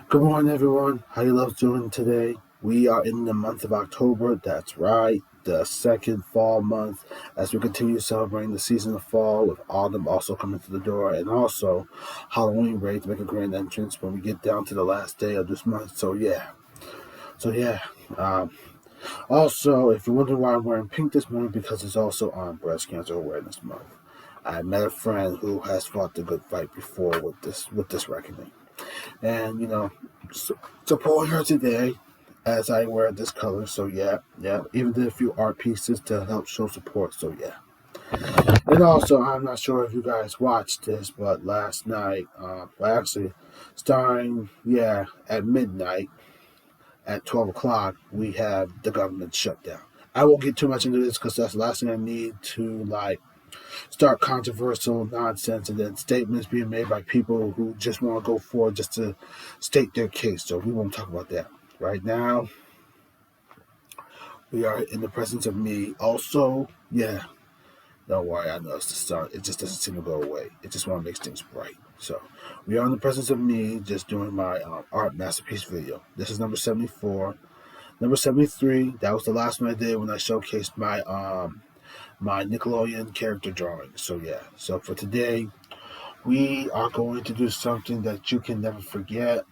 Good morning, everyone. How you love doing today? We are in the month of October. That's right, the second fall month. As we continue celebrating the season of fall, with autumn also coming to the door, and also Halloween ready to make a grand entrance when we get down to the last day of this month. So yeah. Um, Also, if you're wondering why I'm wearing pink this morning, because it's also on Breast Cancer Awareness Month. I met a friend who has fought the good fight before with this reckoning. And supporting her today as I wear this color. So yeah. Even did a few art pieces to help show support. So yeah. And also, I'm not sure if you guys watched this, but last night, actually, starting at midnight at 12 o'clock, we have the government shutdown. I won't get too much into this because that's the last thing I need to start controversial nonsense and then statements being made by people who just want to go forward just to state their case. So we won't talk about that. Right now, we are in the presence of me. Also, yeah, don't worry, I know it's the start. It just doesn't seem to go away. It just want to make things bright. So we are in the presence of me just doing my art masterpiece video. This is number 74. Number 73, that was the last one I did when I showcased my Nickelodeon character drawing. So yeah. So for today, we are going to do something that you can never forget.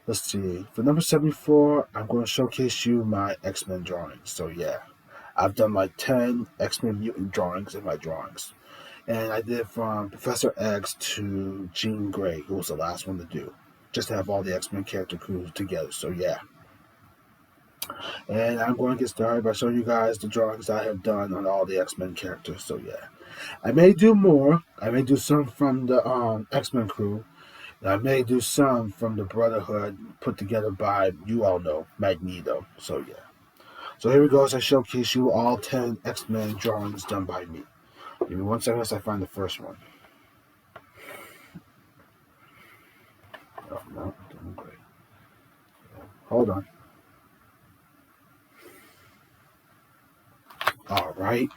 Let's see. For number 74, I'm going to showcase you my X-Men drawings. So yeah, I've done like 10 X-Men mutant drawings in my drawings. And I did from Professor X to Jean Grey, who was the last one to do. Just to have all the X-Men character crews together. So yeah. And I'm going to get started by showing you guys the drawings I have done on all the X-Men characters. So yeah. I may do more. I may do some from the X-Men crew. And I may do some from the Brotherhood put together by, you all know, Magneto. So yeah. So here we go as I showcase you all 10 X-Men drawings done by me. Give me 1 second as I find the first one. Oh, no, doing great. Hold on. All right.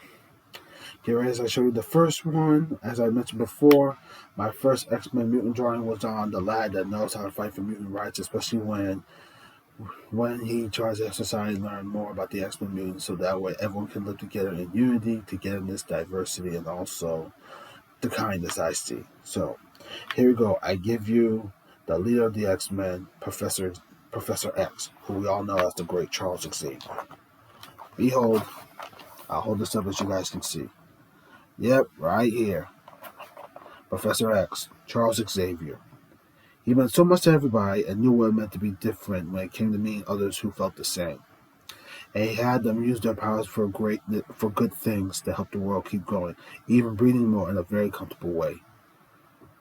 Here as I show you the first one. As I mentioned before, my first X-Men mutant drawing was on the lad that knows how to fight for mutant rights, especially when he tries to exercise and learn more about the X-Men mutants, so that way everyone can live together in unity, togetherness, diversity, and also the kindness I see. So here we go. I give you the leader of the X-Men, Professor X, who we all know as the great Charles Xavier. Behold, I'll hold this up as you guys can see. Yep, right here. Professor X, Charles Xavier. He meant so much to everybody and knew what it meant to be different when it came to meeting others who felt the same. And he had them use their powers for good things to help the world keep going, even breathing more in a very comfortable way.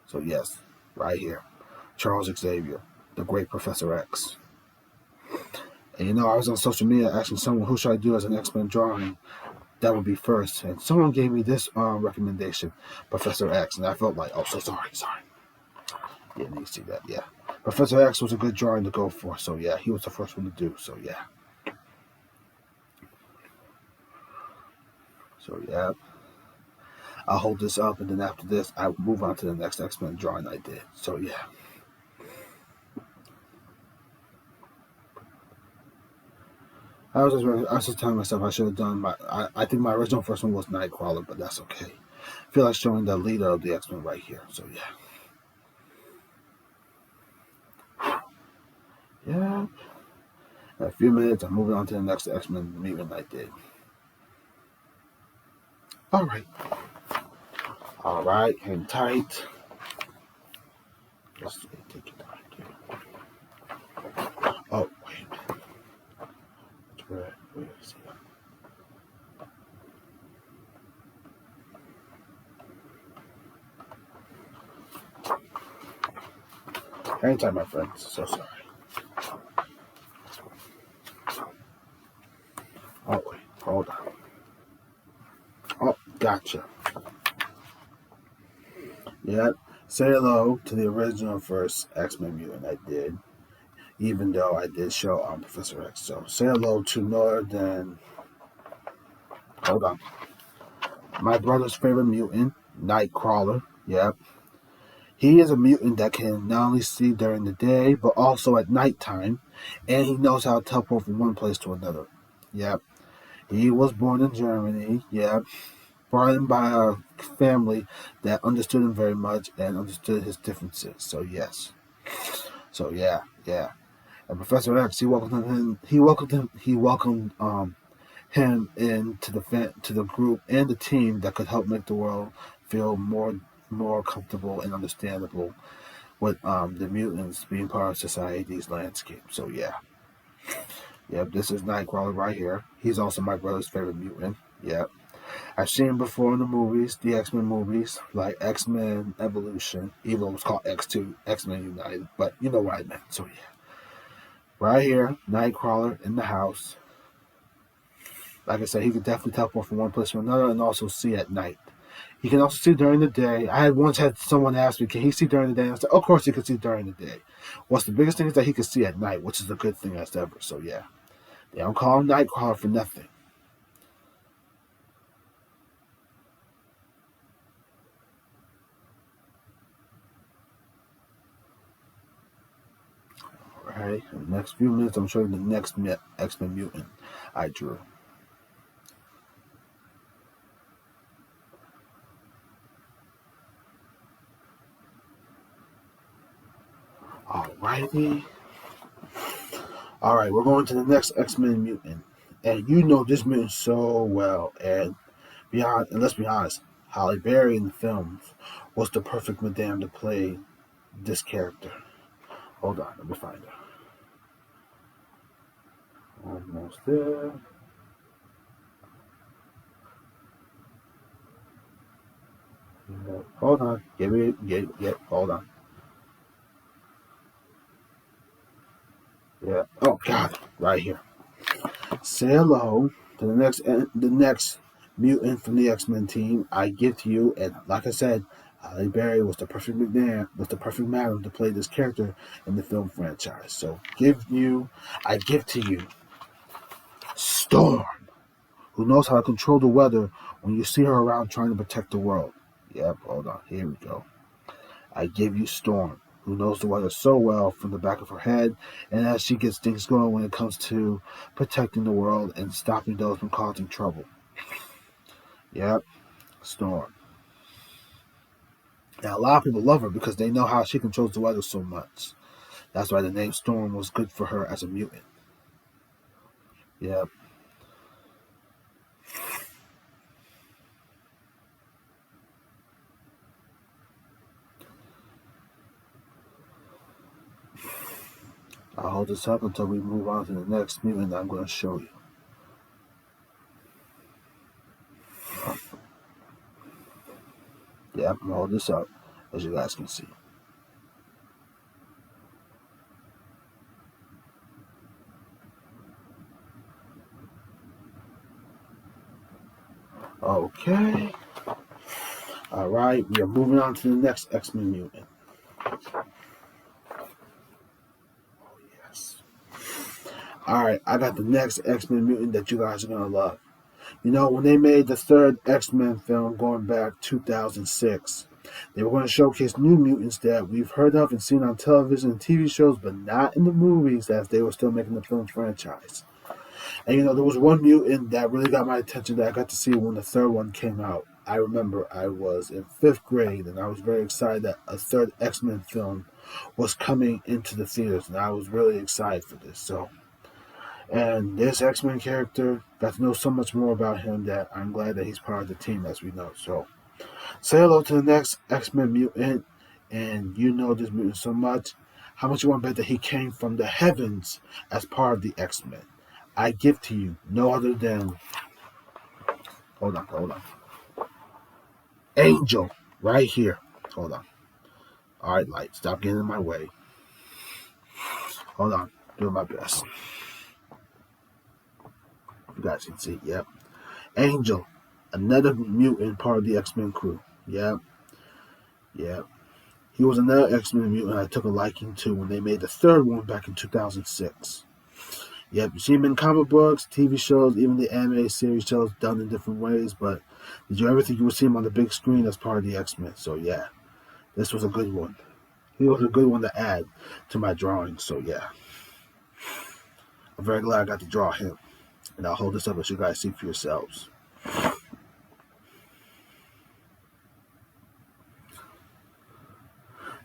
So yes, right here, Charles Xavier, the great Professor X. And I was on social media asking someone who should I do as an X-Men drawing that would be first, and someone gave me this recommendation, Professor X, and I felt like, oh, so sorry. Yeah, you see that, yeah. Professor X was a good drawing to go for, so yeah, he was the first one to do, so yeah. So yeah, I'll hold this up, and then after this, I will move on to the next X-Men drawing I did. So yeah. I was just telling myself I should have done I think my original first one was Nightcrawler, but that's okay. I feel like showing the leader of the X-Men right here. So yeah. Yeah. In a few minutes, I'm moving on to the next X-Men meeting I did. All right. All right. Hang tight. Let's see. Take your time. Oh, wait a minute. Where is he? Hang tight, my friends. So sorry. Oh, wait. Hold on. Oh, gotcha. Yep. Say hello to the original first X-Men mutant I did, even though I did show on Professor X. So say hello to Northern. Hold on. My brother's favorite mutant, Nightcrawler. Yep. He is a mutant that can not only see during the day, but also at nighttime, and he knows how to teleport from one place to another. Yep. He was born in Germany. Yep. Brought in by a family that understood him very much and understood his differences. So yes. So yeah, yeah. And Professor X, he welcomed him. Him into to the group and the team that could help make the world feel more comfortable and understandable with the mutants being part of society's landscape. So yeah, yep, this is Nightcrawler right here. He's also my brother's favorite mutant. Yep, I've seen him before in the movies, the X Men movies, like X Men Evolution, even though it was called X2, X Men United, but you know what I meant. So yeah, right here, Nightcrawler in the house. Like I said, he could definitely teleport from one place to another and also see at night. He can also see during the day. I had once had someone ask me, "Can he see during the day?" And I said, "Of course he can see during the day." What's the biggest thing is that he can see at night, which is a good thing as ever. So yeah, they don't call him Nightcrawler for nothing. All right, in the next few minutes, I'm showing you the next X Men mutant I drew. Alrighty. All right, we're going to the next X Men mutant, and you know this mutant so well. And let's be honest, Halle Berry in the films was the perfect madame to play this character. Hold on, let me find her. Almost there. Yeah, hold on. Hold on. Yeah. Oh God, right here. Say hello to the next mutant from the X Men team. I give to you, and like I said, Halle Berry was the perfect madam to play this character in the film franchise. So I give to you, Storm, who knows how to control the weather when you see her around trying to protect the world. Yep, hold on. Here we go. I give you Storm, who knows the weather so well from the back of her head, and as she gets things going when it comes to protecting the world and stopping those from causing trouble. Yep, Storm. Now, a lot of people love her because they know how she controls the weather so much. That's why the name Storm was good for her as a mutant. Yep. I'll hold this up until we move on to the next mutant that I'm going to show you. Yep, I'm going to hold this up as you guys can see. Okay. All right, we are moving on to the next X-Men mutant. Yes. All right, I got the next X-Men mutant that you guys are going to love. You know, when they made the third X-Men film going back 2006, they were going to showcase new mutants that we've heard of and seen on television and TV shows, but not in the movies as they were still making the film franchise. And you know, there was one mutant that really got my attention that I got to see when the third one came out. I remember I was in fifth grade and I was very excited that a third X-Men film was coming into the theaters, and I was really excited for this. And this X-Men character, got to know so much more about him that I'm glad that he's part of the team as we know. So, say hello to the next X-Men mutant, and you know this mutant so much. How much you want to bet that he came from the heavens as part of the X-Men? I give to you no other than, hold on, Angel, right here. Hold on. All right, light, stop getting in my way. Hold on, doing my best. You guys can see, yep. Angel, another mutant part of the X-Men crew. Yep, yep. He was another X-Men mutant I took a liking to when they made the third one back in 2006. Yep, you see him in comic books, TV shows, even the anime series shows done in different ways, but did you ever think you would see him on the big screen as part of the X-Men? So yeah, this was a good one. He was a good one to add to my drawing. So yeah, I'm very glad I got to draw him. And I'll hold this up as you guys see for yourselves.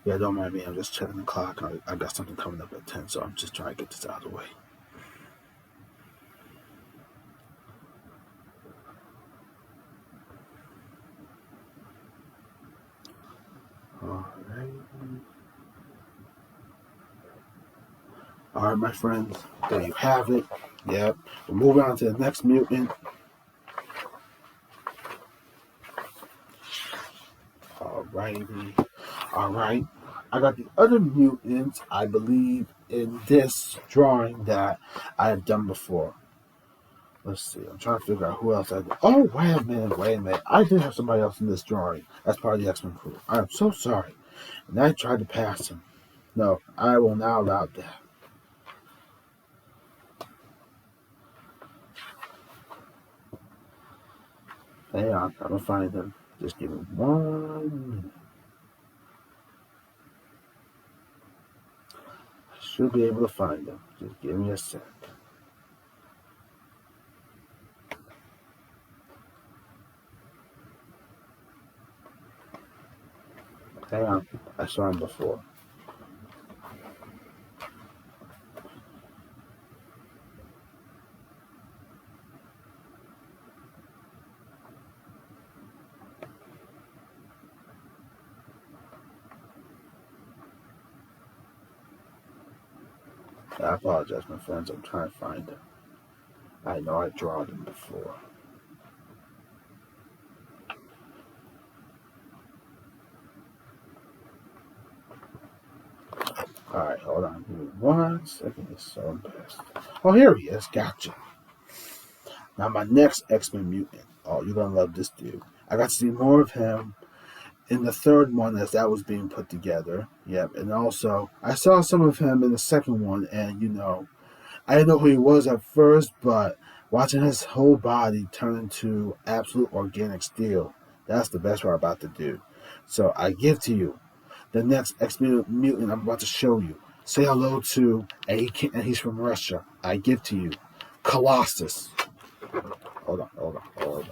Yeah, don't mind me. I'm just checking the clock. I got something coming up at 10, so I'm just trying to get this out of the way. All right. All right, my friends. There you have it. Yep. We're moving on to the next mutant. All righty. All right. I got the other mutants, I believe, in this drawing that I have done before. Let's see. I'm trying to figure out who else I did. Oh, wait a minute. Wait a minute. I did have somebody else in this drawing as part of the X-Men crew. I'm so sorry. And I tried to pass him. No, I will not allow that. Hang on. I'm going to find him. Just give me 1 minute. I should be able to find him. Just give me a sec. Hang on. I saw him before. I apologize, my friends. I'm trying to find him. I know I drawn him before. All right, hold on. Give me 1 second. It's so embarrassed. Oh, here he is. Gotcha. Now, my next X-Men mutant. Oh, you're going to love this dude. I got to see more of him in the third one as that was being put together. Yep. And also, I saw some of him in the second one, and, I didn't know who he was at first, but watching his whole body turn into absolute organic steel, that's the best part about the dude. So I give to you the next X-Men mutant I'm about to show you. Say hello to, and he's from Russia. I give to you Colossus. Hold on.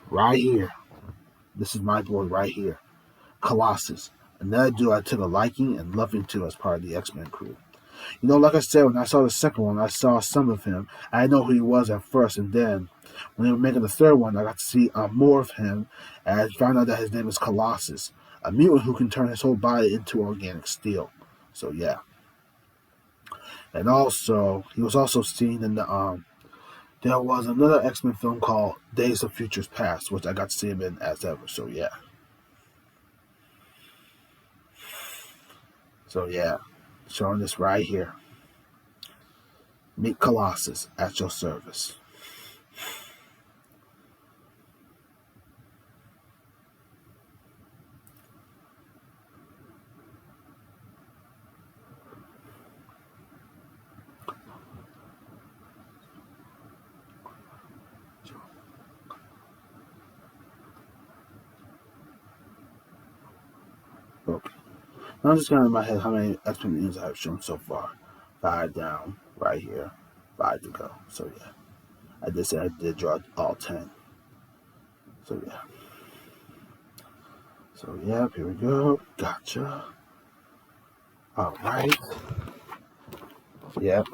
Right here. This is my boy right here. Colossus. Another dude I took a liking and loving to as part of the X-Men crew. Like I said, when I saw the second one, I saw some of him. I didn't know who he was at first, and then when they were making the third one, I got to see more of him, and I found out that his name is Colossus, a mutant who can turn his whole body into organic steel. So yeah. And also, he was also seen in there was another X-Men film called Days of Futures Past, which I got to see him in as ever. So yeah. Showing this right here. Meet Colossus at your service. Okay. Now I'm just going in my head how many X-Men mutants I have shown so far. 5 down, right here. 5 to go. So yeah. I did say I did draw all 10. So yeah. So yeah, here we go. Gotcha. Alright. Yep.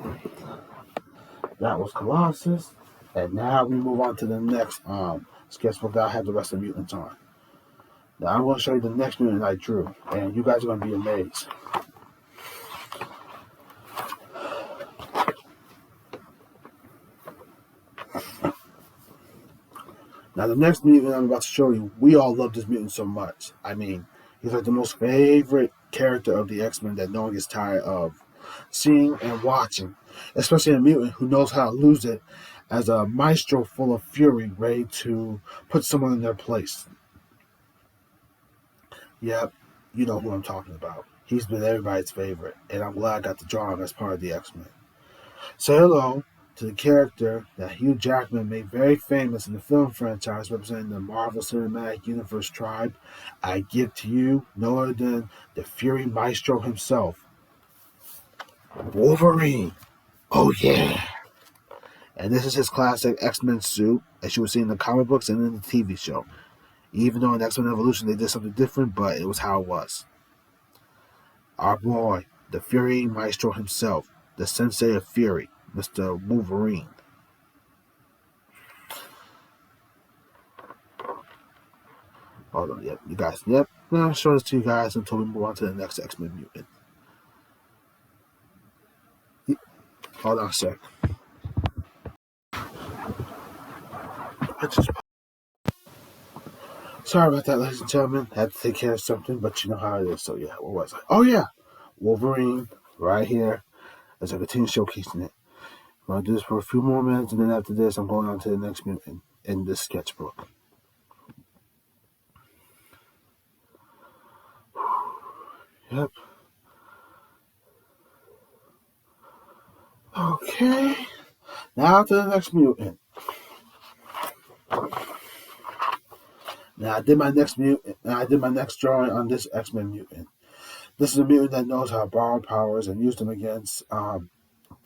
That was Colossus. And now we move on to the next sketchbook that I have the rest of the mutants on. Now I'm going to show you the next mutant I drew. And you guys are going to be amazed. Now, the next mutant I'm about to show you, we all love this mutant so much. I mean, he's like the most favorite character of the X-Men that no one gets tired of seeing and watching, especially a mutant who knows how to lose it as a maestro full of fury, ready to put someone in their place. Yep, you know who I'm talking about. He's been everybody's favorite, and I'm glad I got to draw him as part of the X-Men. Say hello to the character that Hugh Jackman made very famous in the film franchise representing the Marvel Cinematic Universe tribe, I give to you no other than the Fury Maestro himself, Wolverine. Oh yeah. And this is his classic X-Men suit, as you would see in the comic books and in the TV show. Even though in X-Men Evolution they did something different, but it was how it was. Our boy, the Fury Maestro himself, the Sensei of Fury, Mr. Wolverine. Hold on, yep, you guys, yep. I'll show this to you guys until we move on to the next X-Men mutant. Hold on a sec. Sorry about that, ladies and gentlemen. Had to take care of something, but you know how it is. So yeah, what was I? Oh yeah, Wolverine, right here. As I continue showcasing it. I'm going to do this for a few more minutes, and then after this, I'm going on to the next mutant in this sketchbook. Yep. Okay. Now to the next mutant. Now I did my next mutant. I did my next drawing on this X-Men mutant. This is a mutant that knows how to borrow powers and use them against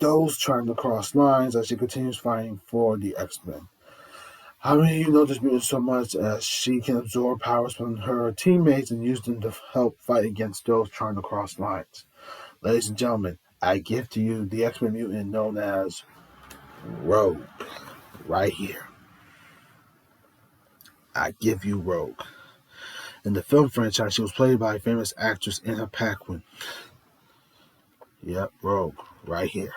those trying to cross lines as she continues fighting for the X-Men. How many of you know this mutant so much as she can absorb powers from her teammates and use them to help fight against those trying to cross lines? Ladies and gentlemen, I give to you the X-Men mutant known as Rogue, right here. I give you Rogue. In the film franchise, she was played by famous actress Anna Paquin. Yep, Rogue, right here.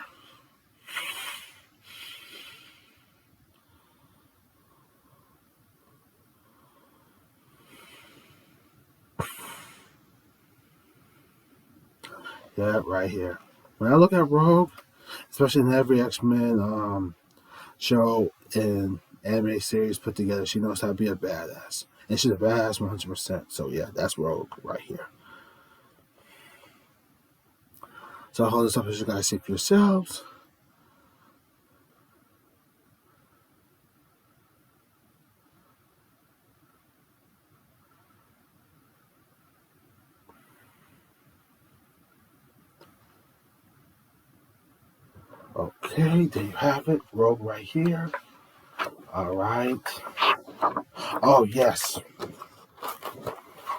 Yep, right here. When I look at Rogue, especially in every X-Men show and anime series put together, she knows how to be a badass. And she's a badass 100%. So yeah, that's Rogue right here. So I'll hold this up as you guys see for yourselves. Okay, there you have it. Rogue right here. All right. Oh, yes.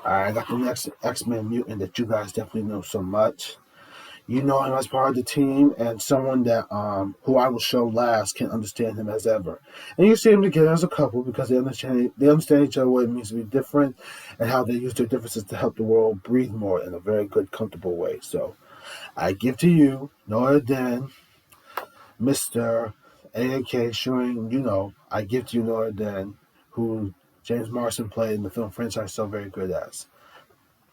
I got the next X-Men mutant that you guys definitely know so much. You know him as part of the team and someone that who I will show last can understand him as ever. And you see them together as a couple because they understand each other what it means to be different and how they use their differences to help the world breathe more in a very good, comfortable way. So I give to you no other than Mr. A.K. showing, I give to you no other than who James Marsden played in the film franchise so very good as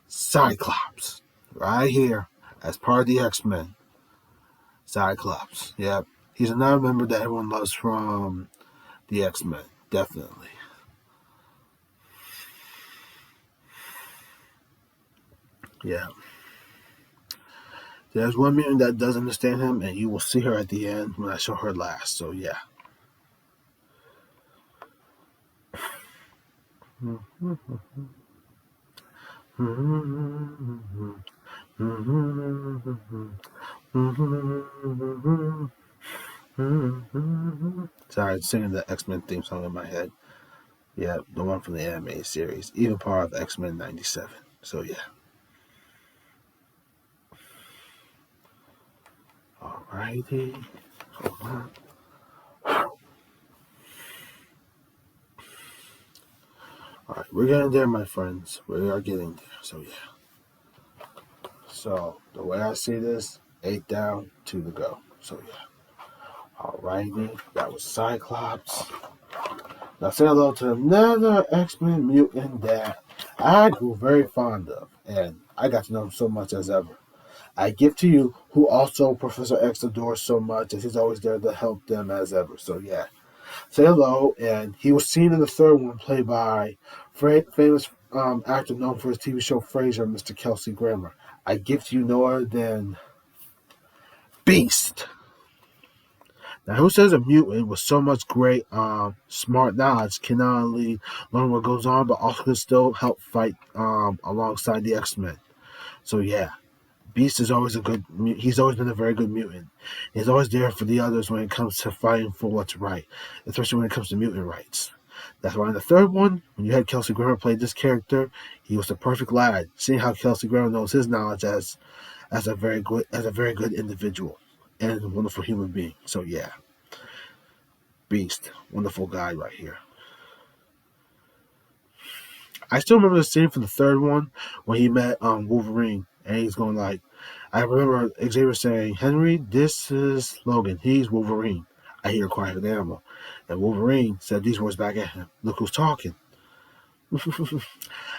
Cyclops, right here as part of the X-Men. Cyclops, yep. He's another member that everyone loves from the X-Men, definitely. Yeah. There's one mutant that does understand him, and you will see her at the end when I show her last, so yeah. Sorry, singing the X-Men theme song in my head. Yeah, the one from the anime series, even part of X-Men 97. So yeah. Alrighty. Hold on. Alright, we're getting there, my friends. We are getting there. So yeah. So the way I see this, 8 down, 2 to go. So yeah. Alrighty. That was Cyclops. Now say hello to another X-Men mutant that I grew very fond of. And I got to know him so much as ever. I give to you who also Professor X adores so much as he's always there to help them as ever. So yeah. Say hello. And he was seen in the third one played by famous actor known for his TV show Frasier, Mr. Kelsey Grammer. I give to you no other than Beast. Now, who says a mutant with so much great, smart knowledge can not only learn what goes on, but also can still help fight alongside the X-Men? So yeah, Beast is always a good. He's always been a very good mutant. He's always there for the others when it comes to fighting for what's right, especially when it comes to mutant rights. That's why in the third one, when you had Kelsey Grammer play this character, he was the perfect lad. Seeing how Kelsey Grammer knows his knowledge as a very good individual and a wonderful human being. So yeah, Beast, wonderful guy right here. I still remember the scene from the third one when he met Wolverine, and he's going like, I remember Xavier saying, "Henry, this is Logan. He's Wolverine. I hear a cry of an animal." And Wolverine said these words back at him. Look who's talking.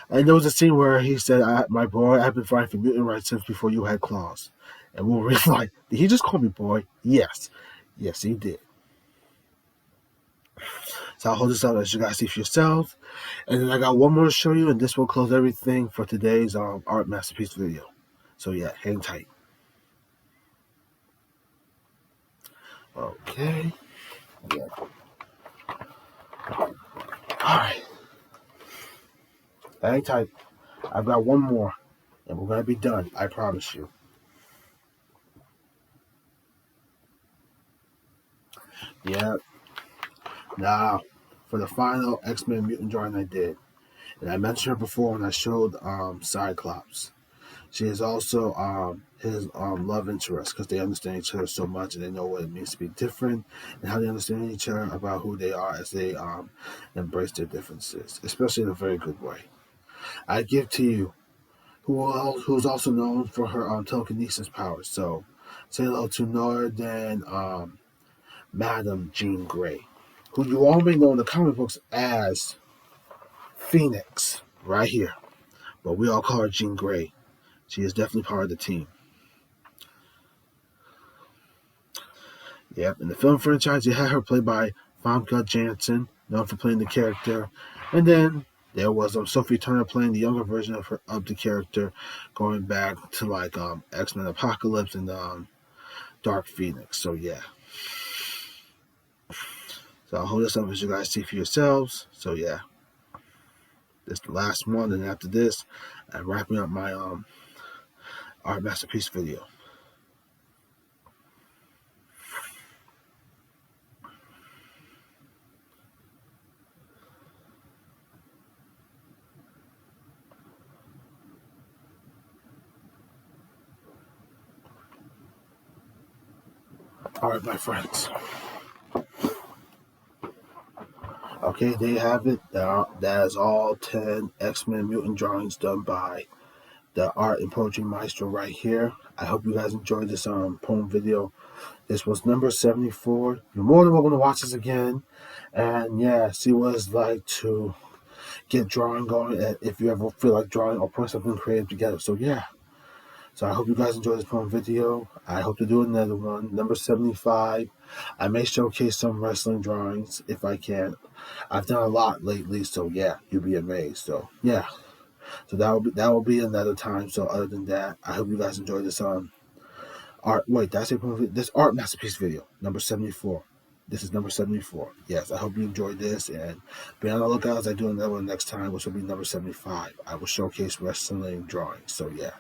And there was a scene where he said, "My boy, I've been fighting for mutant rights since before you had claws." And Wolverine's like, "Did he just call me boy?" Yes. Yes, he did. So I'll hold this up as you guys see for yourselves. And then I got one more to show you, and this will close everything for today's art masterpiece video. So yeah, hang tight. Okay. Yeah. Alright. Hang tight. I've got one more, and we're gonna be done. I promise you. Yeah. Now, for the final X-Men mutant drawing I did, and I mentioned her before when I showed Cyclops. She is also his love interest because they understand each other so much and they know what it means to be different and how they understand each other about who they are as they embrace their differences, especially in a very good way. I give to you who's also known for her telekinesis powers. So say hello to no than Madam Jean Grey, who you all may know in the comic books as Phoenix, right here. But we all call her Jean Grey. She is definitely part of the team. Yep, in the film franchise, you had her played by Famke Janssen, known for playing the character. And then there was Sophie Turner playing the younger version of the character, going back to like X-Men Apocalypse and Dark Phoenix. So yeah. So I'll hold this up as you guys see for yourselves. So yeah. This is the last one, and after this, I'm wrapping up my art masterpiece video. All right, my friends. Okay, there you have it. That is all 10 X-Men mutant drawings done by the art and poetry maestro right here. I hope you guys enjoyed this poem video. This was number 74. You're more than welcome to watch this again. And yeah, see what it's like to get drawing going if you ever feel like drawing or putting something creative together. So yeah. So I hope you guys enjoyed this poem video. I hope to do another one. Number 75. I may showcase some wrestling drawings if I can. I've done a lot lately, so yeah, you'll be amazed. So yeah. So that will be another time. So other than that, I hope you guys enjoyed this art. Wait, did I say this art masterpiece video number 74? This is number 74. Yes, I hope you enjoyed this and be on the lookout as I do another one next time, which will be number 75. I will showcase wrestling drawings. So yeah.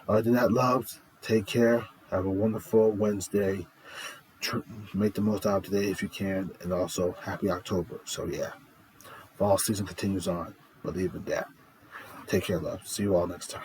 Other than that, loves, take care. Have a wonderful Wednesday. Make the most out of today if you can, and also happy October. So yeah, fall season continues on. Believe in that. Take care, love. See you all next time.